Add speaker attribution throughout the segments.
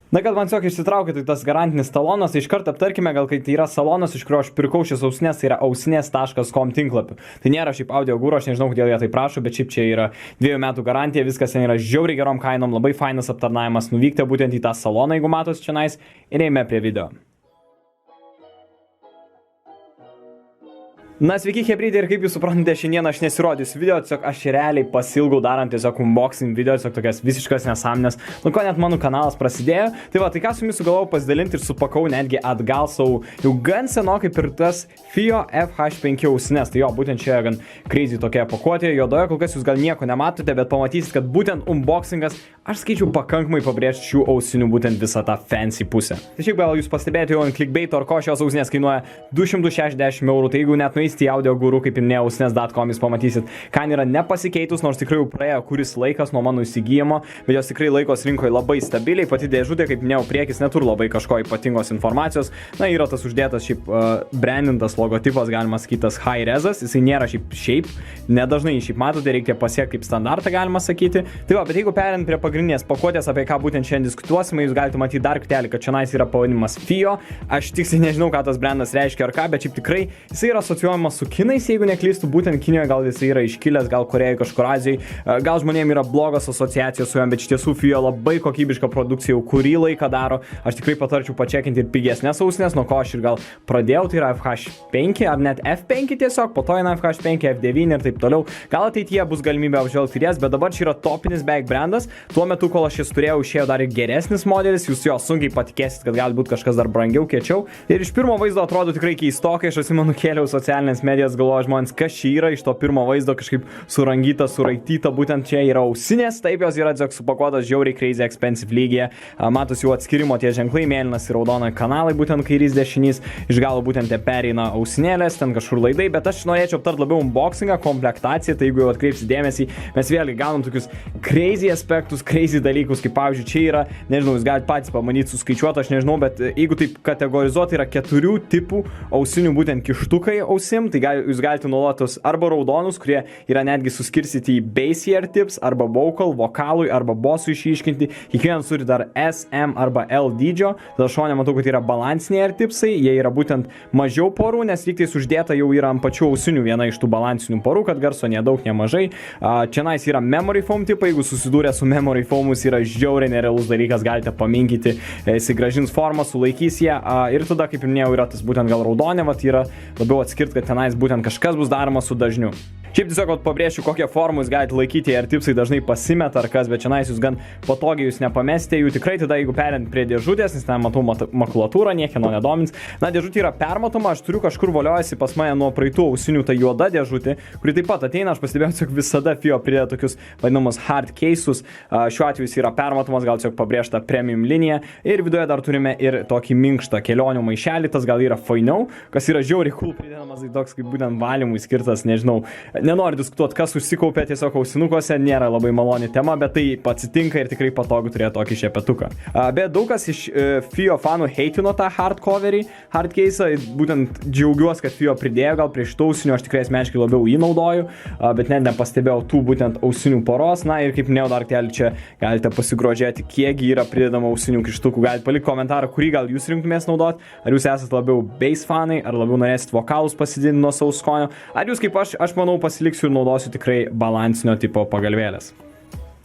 Speaker 1: Na, kad man tiesiog išsitraukė tai tas garantinis talonas, tai iškart aptarkime, gal kai tai yra salonas, iš kurio aš pirkau šis ausinės, tai yra ausinės.com tinklapiu. Tai nėra šiaip audio guru, aš nežinau, kodėl jie tai prašo, bet šiaip čia yra 2 metų garantija, viskas ten yra žiauriai gerom kainom, labai fainas aptarnavimas, nuvykite būtent į tą saloną, jeigu matos čia nais, ir eime prie video. Na, sveiki hebridai, ir kaip jūs suprantate, šiandien aš nesirodysiu video, tiesiog aš realiai pasilgau darant tiesiog unboxing video, tiesiog tokias visiškas nesąmonės, nuo ko net mano kanalas prasidėjo. Tai va, tai ką su jumis sugalvojau pasidalinti ir supakau netgi atgal savo jau gan senokai pirktas FiO FH5 ausinės. Tai jo, būtent čia gan crazy tokia pakuotė, juodoje, kol kas jūs gal nieko nematote, bet pamatysit, kad būtent unboxingas, aš skaičiau pakankamai pabrėžti šių ausinių būtent visą tą fancy pusę. Tai šiaip gal jūs pastebėjote jau ant clickbait, ar ko šios ausinės kainuoja 260 €, tai jeigu net į audio guru, kaip minėjau, ausinės.com, jūs pamatysit, kaina yra nepasikeitus, nors tikrai jau praėjo kuris laikas nuo mano įsigijimo, bet jos tikrai laikos rinkoje labai stabiliai, pati dėžutė, kaip minėjau, priekis neturi labai kažko ypatingos informacijos, na, yra tas uždėtas šiaip brandintas logotipas, galima sakytas high resas, jisai nėra šiaip, nedažnai šiaip matote, reikia pasiekti kaip standartą, galima sakyti. Tai va, bet jeigu perint prie pagrindinės pakuotės, apie ką būtent šiandien diskutuosime, jūs galite matyti dar kartelį, kad čionais yra pavadinimas FiO, aš tiksliai nežinau, ką tas brandas reiškia ar ką, bet šiaip tikrai jisai yra asocijuojamas su kinais, jeigu neklystu, būtent Kinijoje, gal jis yra iškilęs, gal Korejoje, kažkur Azijoje, gal žmonėms yra blogos asociacijos su juo, bet iš tiesų FiO labai kokybišką produkciją jau kurį laiką daro. Aš tikrai patarčiau pačekinti ir pigesnės ausinės, nuo ko aš ir gal pradėjau, tai yra FH5 ar net F5 tiesiog, po to eina FH5, F9 ir taip toliau. Gal ateityje bus galimybė apžvelgti jas, bet dabar čia yra topinis beveik brandas. Tuo metu, kol aš jas turėjau, išėjo dar ir geresnis modelis, jūs jo sunkiai patikėsit, kad gali būti kažkas dar brangiau, kiečiau. Ir iš pirmo vaizdo atrodo tikrai keistokai, aš atsimenu kėliau socialinės medijas, galvoju žmonės, kas čia yra, iš to pirmo vaizdo kažkaip surangyta, suraityta, būtent čia yra ausinės, taip jos yra tiesiog supakuotas žiauriai crazy expensive lygyje, matos jų atskirimo tie ženklai, mėlynas ir raudona kanalai, būtent kairys dešinys, iš galo būtent te pereina ausinėlės, ten kažkur laidai, bet aš norėčiau aptart labiau unboxingą, komplektaciją, tai jeigu jau atkreipsit dėmesį, mes vėlgi gaunam tokius crazy aspektus, crazy dalykus, kaip pavyzdžiui, čia yra, nežinau, jūs galite patys pamanyti, suskaičiuoti, aš nežinau, bet jeigu taip kategorizuoti, yra 4 tipų ausinių, būtent kištukai ausim, tai jūs galite naudotis arba raudonus, kurie yra netgi suskirstyti į bass ear tips, arba vocal, vokalui, arba bossui išryškinti. Kiekvienas turi dar S, M arba L dydžio. Tada šone matau, kad yra balansiniai ear tipsai, jie yra būtent mažiau porų, nes lygtais uždėta jau yra ant pačių ausinių viena iš tų balansinių porų, kad garso nedaug, nemažai. Čianais yra memory foam tipai, jeigu susidūrė su memory foamus, yra žiauriai nerealus dalykas, galite paminkyti, jisai gražins formą, sulaikys ją. Ir tada, kaip minėjau, yra tas būtent gal raudonė, yra labiau atskirt, kad tenais būtent kažkas bus daroma su dažniu. Šiaip tiesiog pabrėšiu, kokią formą jūs galite laikyti, ar tipsai dažnai pasimeta ar kas, bet čia jūs gan patogiai jūs nepamestė, jų tikrai tada, jeigu perint prie dėžutės, nes ten matau makulatūrą, niekieno nedomins. Na, dėžutė yra permatoma, aš turiu kažkur voliojasi pas mane nuo praeitų ausinių ta juoda dėžutė, kuri taip pat ateina, aš pastebėjau, jog visada FiO prideda tokius vadinamus hard cases, šiuo atveju jis yra permatomas, gal tiesiog pabrėžta premium linija ir viduje dar turime ir tokį minkštą kelionių maišelį, tas gal yra fainiau, kas yra žiauriai cool pridedamas, tai toks kaip būtent valymui skirtas, nežinau. Nenoriu diskutuoti, kas užsikaupė tiesiog ausinukuose, nėra labai maloni tema, bet tai atsitinka ir tikrai patogu turėti tokį šepetuką. Bet daug kas iš FiO fanų heitino tą hardcoverį, hardcase'ą, būtent džiaugiuosi, kad FiO pridėjo, gal prie šitų ausinių aš tikrai asmeniškai labiau jį naudoju, bet net nepastebėjau tų būtent ausinių poros. Na ir kaip minėjau, dar kelį čia galite pasigrožėti, kiekgi yra pridedama ausinių kištukų, galite palikti komentarą, kurį gal jūs rinktumės naudoti, ar jūs esate labiau bass fanai, ar labiau norėsit vokalus pasididinti nuo savo skonio, ar jūs kaip aš manau pasiliksiu ir naudosiu tikrai balansinio tipo pagalvėlės.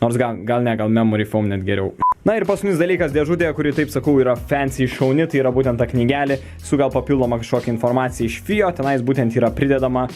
Speaker 1: Nors gal memory foam net geriau. Na ir paskutinis dalykas dėžutėje, kuri, taip sakau, yra fancy šauni, tai yra būtent ta knygelė su gal papildoma kažkokia informacija iš FiO, tenais būtent yra pridedama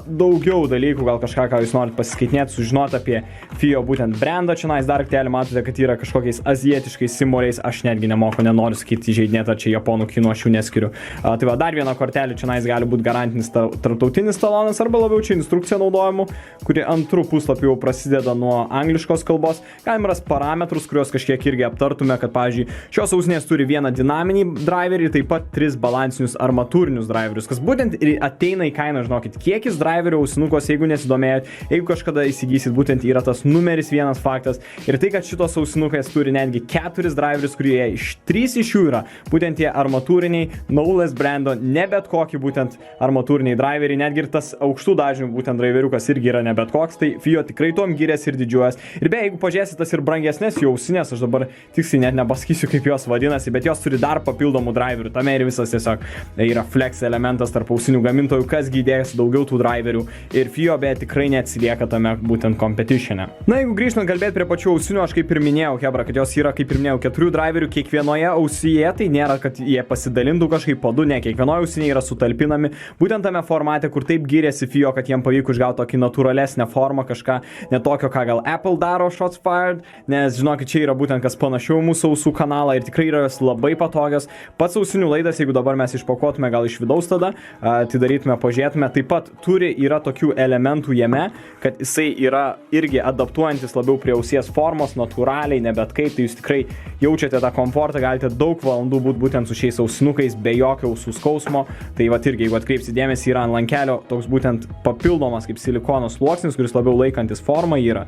Speaker 1: daugiau dalykų, gal kažką, ką jūs norit pasiskaitinėti, sužinoti apie FiO būtent brandą. Čianais dar kartelį matote, kad yra kažkokiais azijietiškais simboliais, aš netgi nenoriu sakyti įžeidinėti, ar čia japonų kinų, aš jų neskiriu. Tai va, dar viena kortelė, čianais gali būti garantinis tarptautinis talonas, arba labiau čia instrukcija naudojimų, kuri antrų puslapį jau prasideda nuo angliškos kalbos. Galim rasti parametrus, kuriuos kažkiek irgi aptartume, kad, pavyzdžiui, šios ausinės turi vieną dinaminį driverį, taip pat 3 balansinius armatūrinius driverius, kas būtent ir ateina į kainą, žinokit, bet kiekis driverių ausinukos, jeigu nesidomėjot, jeigu kažkada įsigysit, būtent yra tas numeris 1 faktas. Ir tai, kad šitos ausinukės turi netgi 4 driverius, kurie 3 iš jų yra būtent tie armatūriniai, Knowles brando, ne bet kokį būtent armatūriniai driveriai, netgi ir tas aukštų dažnių būtent driveriukas irgi yra ne bet koks, tai FiO tikrai tom gyrės ir didžiuojas. Ir beje, jeigu pažiūrėsit tas ir brangesnės jų ausinės, aš dabar tiksliai net nepasakysiu, kaip jos vadinasi, bet jos turi dar papildomų driverių, tame ir visas tiesiog yra flex elementas tarp ausinių gamintojų, kas gydės daugiau tų driverių ir FiO beje tikrai neatsilieka tame būtent competitione. Na, jeigu grįžtant kalbėti prie pačių ausinių, aš kaip ir minėjau, hebra, kad jos yra, kaip ir minėjau, 4 driverių kiekvienoje ausyje, tai nėra, kad jie pasidalintų kažkaip po 2, ne, kiekvienoje ausinėje yra sutalpinami, būtent tame formate, kur taip gyrėsi FiO, kad jiem pavyko išgauti tokį natūralesnę formą, kažką netokio, ką gal Apple daro Shots Fired, nes žinokit, čia yra būtent kas panašiau mūsų ausų kanalą ir tikrai yra jos labai patogios. Pats ausinių laidas, jeigu dabar mes išpakuotume gal iš vidaus tada, tai darytume, pažiūrėtume, taip pat yra tokių elementų jame, kad jisai yra irgi adaptuojantis labiau prie ausies formos, natūraliai, ne bet kaip, tai jūs tikrai jaučiate tą komfortą, galite daug valandų būti būtent su šiais ausinukais, be jokio ausų skausmo. Tai va irgi, jeigu atkreipsi dėmesį, yra ant lankelio toks būtent papildomas kaip silikono sluoksnis, kuris labiau laikantis formą yra.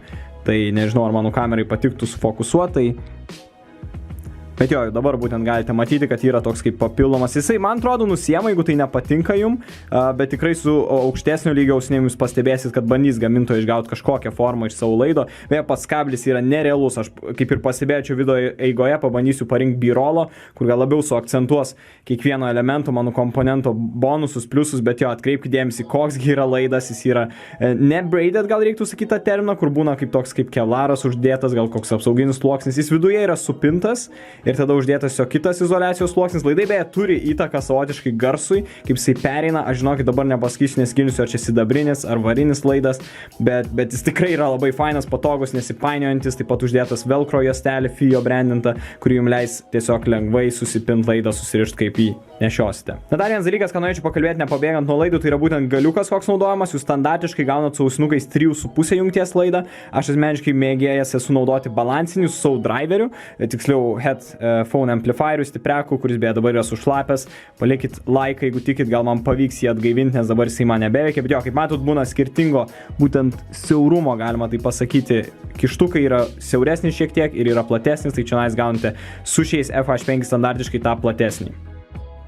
Speaker 1: Tai nežinau, ar mano kamerai patiktų sufokusuotai. Bet jo, dabar būtent galite matyti, kad yra toks kaip papildomas. Jisai, man atrodo, nusiema, jeigu tai nepatinka jum, bet tikrai su aukštesnio lygio ausinėm jūs pastebėsit, kad bandys gamintojai išgauti kažkokią formą iš savo laido. Beje, pats kablis yra nerealus, aš kaip ir pastebėčiau video eigoje, pabandysiu parinkti B-rollo, kur gal labiau suakcentuos kiekvieno elemento, mano komponento bonusus, pliusus, bet jo, atkreipkite dėmesį, koks yra laidas, jis yra ne braided, gal reiktų sakyti tą terminą, kur būna kaip toks kaip kevlaras uždėtas, gal koks apsauginis sluoksnis, jis viduje yra supintas. Ir tada uždėtas jo kitas izoliacijos sluoksnis. Laidai beje turi įtaką savotiškai garsui, kaip jisai pereina. Aš žinokit, dabar nepasakysiu, neskilinsiu, ar čia sidabrinis ar varinis laidas, bet jis tikrai yra labai fainas, patogus, nesipainiojantis, taip pat uždėtas velcro juostelė FiO brandinta, kuri jums leis tiesiog lengvai susipinti laidą, susirišti kaip jį nešiosite. Na, dar vienas dalykas, ką norėčiau pakalbėti nepabėgant nuo laidų, tai yra būtent galiukas, koks naudojamas. Jūs standartiškai gaunat su ausinukais 3,5 jungties laidą. Aš asmeniškai mėgėjęs esu naudoti balansinį su savo driveriu, tiksliau headphone amplifierių stipriakų, kuris beje dabar yra sušlapęs. Palikit laiką, jeigu tikit, gal man pavyks jį atgaivinti, nes dabar jisai man nebeveikia. Bet jo, kaip matot, būna skirtingo būtent siaurumo, galima tai pasakyti. Kištukai yra siauresnis šiek tiek ir yra platesnis, tai čia gaunate su šiais FH5 standartiškai tą platesnį.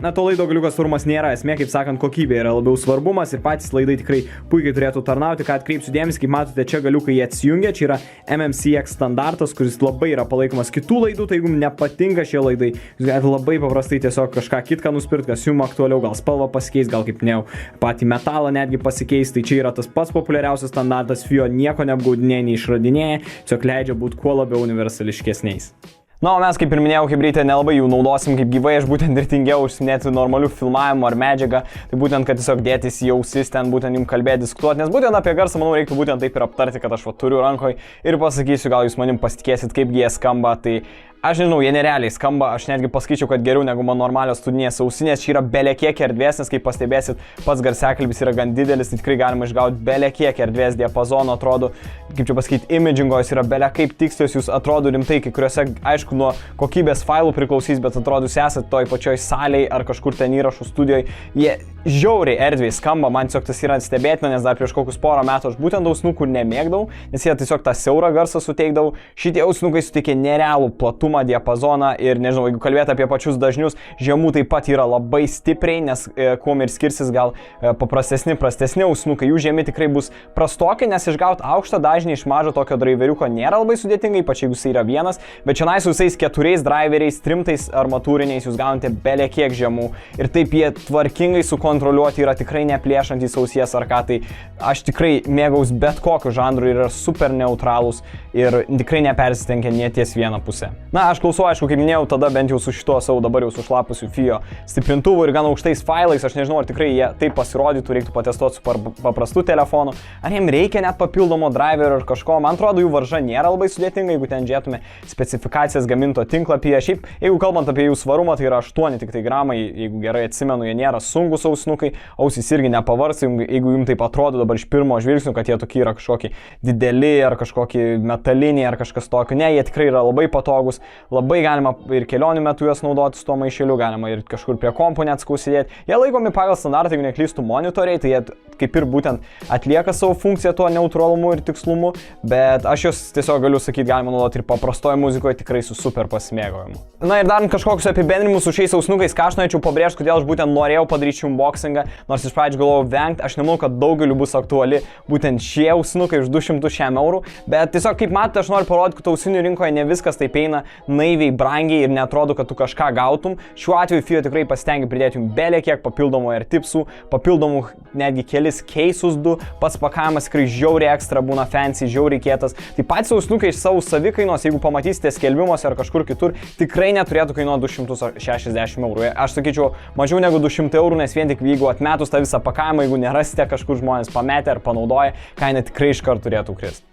Speaker 1: Na, to laido galiukas svarumas nėra esmė, kaip sakant, kokybė yra labiau svarbumas ir patys laidai tikrai puikiai turėtų tarnauti, ką atkreipsiu dėmesį, kaip matote, čia galiukai jie atsijungia, čia yra MMCX standartas, kuris labai yra palaikomas kitų laidų, tai jeigu nepatinka šie laidai, jūs galite labai paprastai tiesiog kažką kitką nusipirkti, kas jums aktualiau, gal spalvą pasikeis, gal kaip minėjau, patį metalą netgi pasikeis, tai čia yra tas pats populiariausias standartas, FiO nieko neapgaudinėja, neišradinėja, tiesiog leidžia būti kuo labiau universališkesniais. Na, o mes, kaip ir minėjau, hibridė nelabai jų naudosim kaip gyvai, aš būtent ir tingiau užsiminėti normalių filmavimų ar medžiagą, tai būtent, kad tiesiog dėtis į ausis ten, būtent jums kalbėti, diskutuoti, nes būtent apie garsą, manau, reiktų būtent taip ir aptarti, kad aš turiu rankoje ir pasakysiu, gal jūs manim pasitikėsit, kaip jie skamba, tai aš nežinau, jie nerealiai skamba, aš netgi pasakyčiau, kad geriau negu mano normalios studinės ausinės, čia yra belekiek erdvės, nes kaip pastebėsit, pats garsiakalbis yra gan didelis, tai tikrai galima išgauti belekiek erdvės diapazono, atrodo, kaip čia pasakyti, imagingo, jis yra belekiek tikslios, jūs atrodo rimtai, kai kuriuose, aišku, nuo kokybės failų priklausys, bet atrodo, jūs esate toj pačioj salėje ar kažkur ten įrašų studijoje, jie žiauriai erdviai skamba, man tiesiog tas yra stebėtina, nes dar prieš kokius porą metų aš būtent ausinukų nemėgdavau, nes jie tiesiog tą siaurą garsą suteikdavo, šitie ausinukai suteikė nerealų platumą, diapazoną ir nežinau, jeigu kalbėti apie pačius dažnius, žemų taip pat yra labai stipriai, nes kuom ir skirsis gal paprastesni, prastesni ausinukai, jų žemi tikrai bus prastoki, nes išgauti aukštą dažnį iš mažo tokio driveriuko nėra labai sudėtingai, ypač jeigu jis yra vienas, bet čia su visais 4 driveriais, 3 armatūriniais jūs gaunate belekiek žemų ir taip jie tvarkingai sukontroliuoti yra tikrai neplėšantys ausies ar ką, tai aš tikrai mėgaus bet kokiu žanru ir yra super neutralūs ir tikrai nepersistengia nie ties vieną pusę. Na, aš klausau, aišku, kaip minėjau, tada bent jau su šituo savo dabar jau sušlapusiu FiO stiprintuvu ir gan aukštais failais, aš nežinau, ar tikrai jie taip pasirodytų, reiktų patestuoti su paprastu telefonu, ar jiem reikia net papildomo driverio ar kažko, man atrodo, jų varža nėra labai sudėtinga, jeigu ten žiūrėtume specifikacijas gaminto tinklapyje, šiaip, jeigu kalbant apie jų svarumą, tai yra 8 tik tai gramai, jeigu gerai atsimenu, jie nėra sunkus ausinukai, ausys irgi nepavars, jeigu jums taip atrodo dabar iš pirmo žvilgsnio, kad jie tokie yra kažkokie dideli ar kažkokie metaliniai ar kažkas tokio, ne, jie tikrai yra labai patogus, labai galima ir kelionių metu juos naudoti su tuo maišeliu, galima ir kažkur prie kompo net skausidėti. Jie laikomi pagal standartą, jeigu neklystų monitoriai, tai jie kaip ir būtent atlieka savo funkciją tuo neutralumu ir tikslumu, bet aš juos tiesiog galiu sakyti, galima naudoti ir paprastoje muzikoje tikrai su super pasimėgavimu. Na ir darant kažkokius apibendrinimus su šiais ausnukais, ką aš norėčiau pabrėžti, kodėl aš būtent norėjau padaryti šį unboxingą, nors iš pradžių galvojau vengti, aš nemanau, kad daugeliu bus aktuali būtent šie ausnukai už 200 eurų, bet tiesiog kaip matote, aš noriu parodyti, kad ausinių rinkoje ne viskas taip eina naiviai, brangiai ir netrodo, kad tu kažką gautum. Šiuo atveju FiO tikrai pasitengia pridėti jums belė kiek papildomų ir tipsų, papildomų netgi kelis keisus du, pats pakavimas tikrai žiauriai ekstra būna fancy, žiauriai kietas. Tai patys ausnukai iš savo savikainos, jeigu pamatysite skelbimuose ar kažkur kitur, tikrai neturėtų kainuoti 260 eurų. Aš sakyčiau, mažiau negu 200 eurų, nes vien tik jeigu atmetus tą visą pakavimą, jeigu nerasite kažkur žmonės pametę ar panaudoja, kaina tikrai iškart turėtų kristi.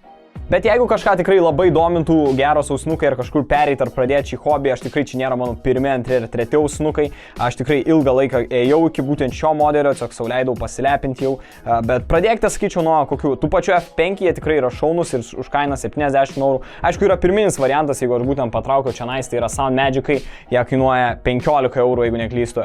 Speaker 1: Bet jeigu kažką tikrai labai domintų geros ausnukai ir kažkur pereit ar pradėti šį hobį, aš tikrai čia nėra mano pirmi, antri ir treti ausnukai. Aš tikrai ilgą laiką ėjau iki būtent šio modelio, tiesiog sau leidau pasilepinti jau. Bet pradėkite, sakyčiau, nuo kokių tų pačių F5, jie tikrai yra šaunus ir už kainą 70 eurų. Aišku, yra pirminis variantas, jeigu aš būtent patraukiau čia nais, tai yra Sound Magicai, jie kainuoja 15 eurų, jeigu neklystu,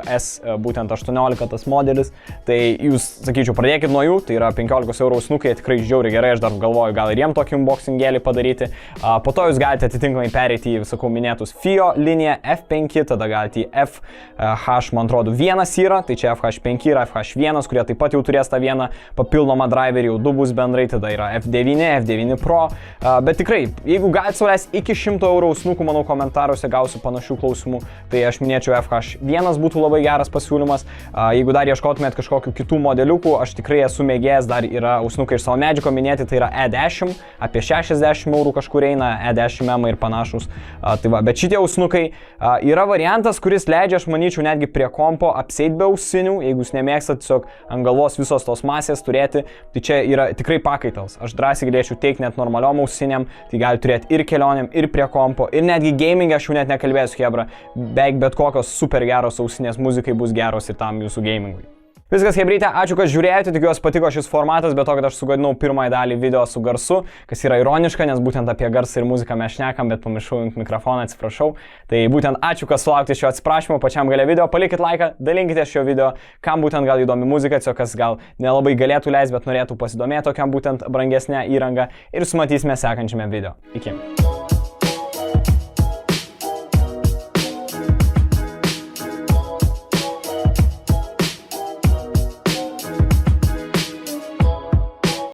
Speaker 1: būtent 18 tas modelis. Tai jūs, sakyčiau, pradėkit nuo jų, tai yra 15 eurų ausnukai, tikrai žiauriai gerai, aš dar galvoju, gal ir jiem tokį unboxingėlį padaryti. Po to jūs galite atitinkamai pereiti į visakau minėtus FiO liniją F5, tada galite į FH, man atrodo, vienas yra, tai čia FH5 ir FH1, kurie taip pat jau turės tą vieną papildomą driverį, jau du bus bendrai, tada yra F9, F9 Pro. Bet tikrai, jeigu galite sauliais iki 100 eurų ausnukų, manau, komentaruose gausiu panašių klausimų, tai aš minėčiau FH1 būtų labai geras pasiūlymas. Jeigu dar ieškotumėt kažkokių kitų modeliukų, aš tikrai esu mėgėjęs, dar yra ausnukai iš Sound Magico minėti, tai yra E10, apie 60 eurų kažkur eina, E10M ir panašus. Tai va, bet šitie ausnukai yra variantas, kuris leidžia, aš manyčiau, netgi prie kompo apseit be ausinių, jeigu jūs nemėgstat tiesiog ant galvos visos tos masės turėti, tai čia yra tikrai pakaitals. Aš drąsiai galėčiau teikti net normaliom ausinėm, tai gali turėti ir kelionėm, ir prie kompo, ir netgi gaming, aš jau net nekalbėsiu, hebra, beveik bet kokios super geros ausinės muzikai bus geros ir tam jūsų gamingui. Viskas, hebryte, ačiū, kad žiūrėjote, tikiuosi patiko šis formatas, bet to, kad aš sugadinau pirmąją dalį video su garsu, kas yra ironiška, nes būtent apie garsą ir muziką mes šnekam, bet pamiršau jungti mikrofoną, atsiprašau. Tai būtent ačiū, kad sulaukti šio atsiprašymo pačiam gale video, palikit laiką, dalinkite šio video, kam būtent gal įdomi muzika, tiesiog kas gal nelabai galėtų leisti, bet norėtų pasidomėti tokiam būtent brangesnę įrangą ir sumatysime sekančiame video. Iki.